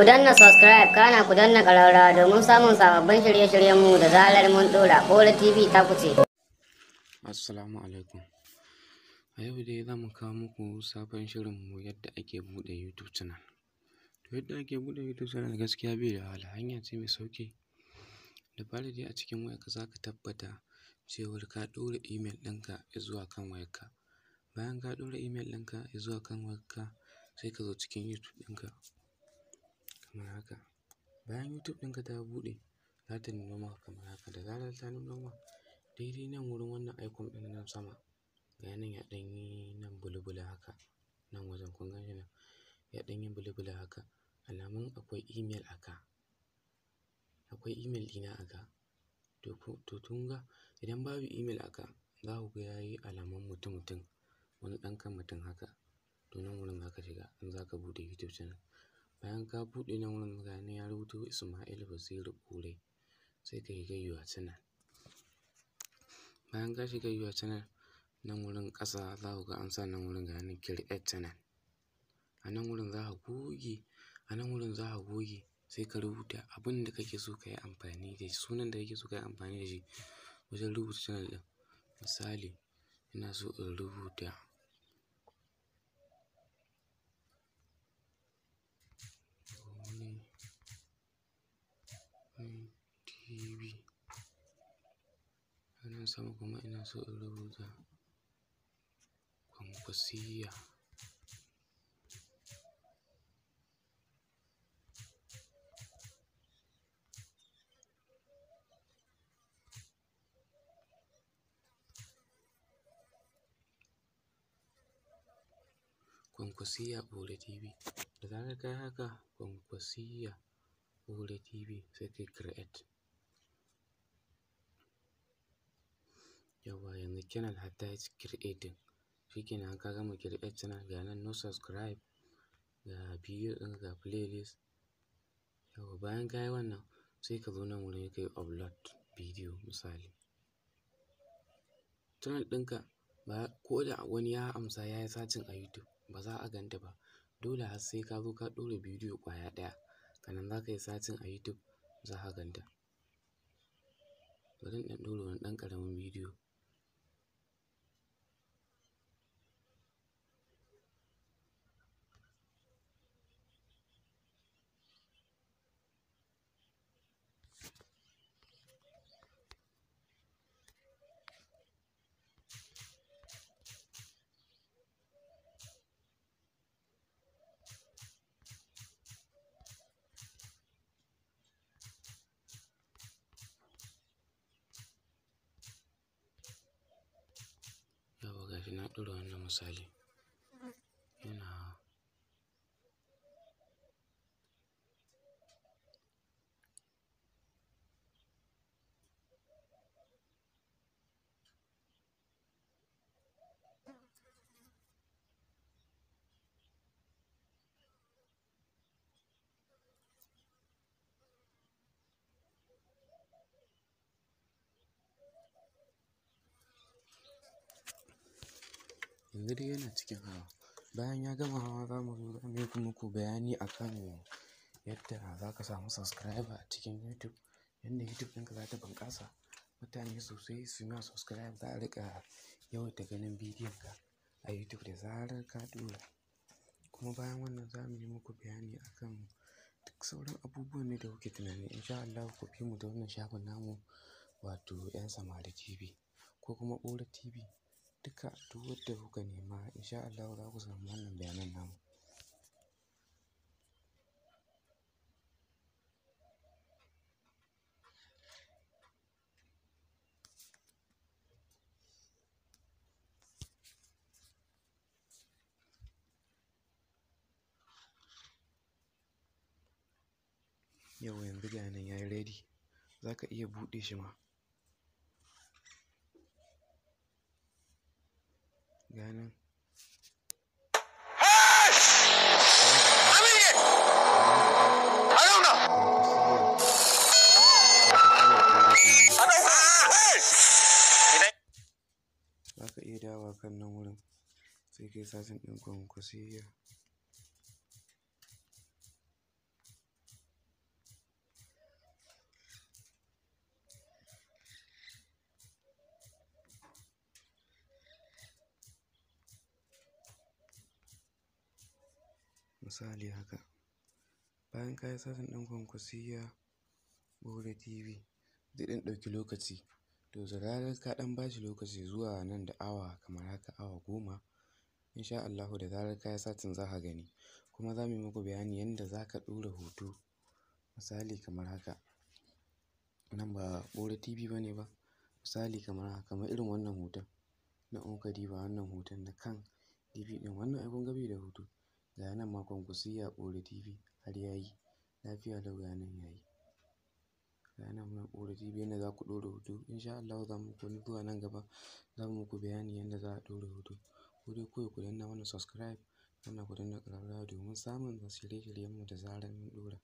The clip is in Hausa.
Ku danna subscribe kana ku danna ƙararrawa domin samun sababbin shirye-shiryenmu da zarar mun ɗora. Baure TV ta kuce. Assalamu alaikum. A yau dai za mu kawo muku sabon shirinmu yadda ake buɗe YouTube channel. To yadda ake buɗe YouTube channel gaskiya bai da wahala, hanya ce mai sauƙi. Da fari dai a cikin wayarka za ka tabbata cewar ka ɗora email ɗinka zuwa kan wayarka. Bayan ka ɗora email ɗinka zuwa kan wayarka sai ka zo cikin YouTube ɗinka kamar haka. Bayan YouTube ɗinka ta buɗe za ta nuno maka kamar haka. Da zarar ta nuno maka daidai nan wurin wannan icon ɗin nan sama ga nan ya ɗan yi nan bulu-bulu haka, nan wajen kun gan shi nan ya ɗan yi bulu-bulu haka, alamun akwai email a ka, akwai email ɗina a ka. To kun ga idan babu email a ka za ku ga ya yi alamun mutum-mutum, wani ɗan kan mutum haka. To nan wurin za ka shiga in za ka buɗe YouTube channel. Bayan ka buɗe nan wurin ga nan ya rubuto Ismail Basiru Baure sai ka shiga your channel. Bayan ka shiga your channel nan wurin ƙasa za ku ga an sa nan wurin ga nan create channel. A nan wurin za ka goge, sai ka rubuta abin da kake so ka yi amfani da shi, sunan da kake so ka yi amfani da shi wajen rubuta channel ɗin. Misali ina so in rubuta TV. A nan sama kuma ina so in rubuta Kwankwasiyya. Kwankwasiyya Baure TV. Da zarar ka yi haka Kwankwasiyya Baure TV sai ka create. Yawwa yanzu channel har ta yi creating. Shikenan ka gama create channel ga nan no subscribe, ga bidiyo ɗin ga playlist. Yawwa bayan ka yi wannan sai ka zo nan wurin ka yi upload bidiyo misali. Channel ɗinka ko da wani ya amsa ya yi searching a YouTube ba za a ganta ba. Dole har sai ka zo ka ɗora bidiyo ƙwaya ɗaya sannan za ka yi searching a YouTube za ka ganta. Bari in ɗan ɗora wani ɗan ƙaramin bidiyo. Yawwa gashi na ɗora wannan misali. Yana yanzu dai yana cikin hawa. Bayan ya gama hawa za mu zo za mu yi muku bayani akan yadda za ka samu subscriber a cikin YouTube, yadda YouTube ɗinka za ta bunƙasa. Mutane sosai su ma subscribe za a riƙa yawaita ganin bidiyonka a YouTube da zarar ka ɗora. Kuma bayan wannan za mu yi muku bayani akan duk sauran abubuwan ne da kuke tunani. Insha Allah ku bi mu da wannan shafin namu wato 'yan samari TV ko kuma Baure TV. Duka duk wadda kuka nema insha Allah za ku samu wannan bayanan namu. Yau yanzu ga nan ya yi ready, za ka iya buɗe shi ma. Ga nan. Za ka iya dawowa kan nan wurin sai ka yi searching ɗin Kwankwasiyya. misali haka. Bayan ka yi satin ɗin Kwankwasiyya Baure TV zai ɗan ɗauki lokaci. To da zarar ka ɗan ba shi lokaci zuwa nan da awa kamar haka awa 10 insha Allahu da zarar ka yi satin za ka gani. Kuma za mu yi muku bayani yanda za ka ɗora hoto misali kamar haka. Nan ba Baure TV ba ne ba. Misali kamar haka, kamar irin wannan hoton. Nan in kuka diba wannan hoton na kan TV ɗin wannan ai kun ga bai da hoto. Ga nan ma Kwankwasiyya Baure TV har ya yi. Lafiya lau ga nan ya yi. Ga nan ma Baure TV yanda za ku ɗora hoto insha Allahu za mu muku wani zuwa nan gaba za mu muku bayani yanda za a ɗora hoto. Ku dai kawai ku danna mana subscribe sannan ku danna ƙararrawa domin samun shirye-shiryenmu da zarar mun ɗora.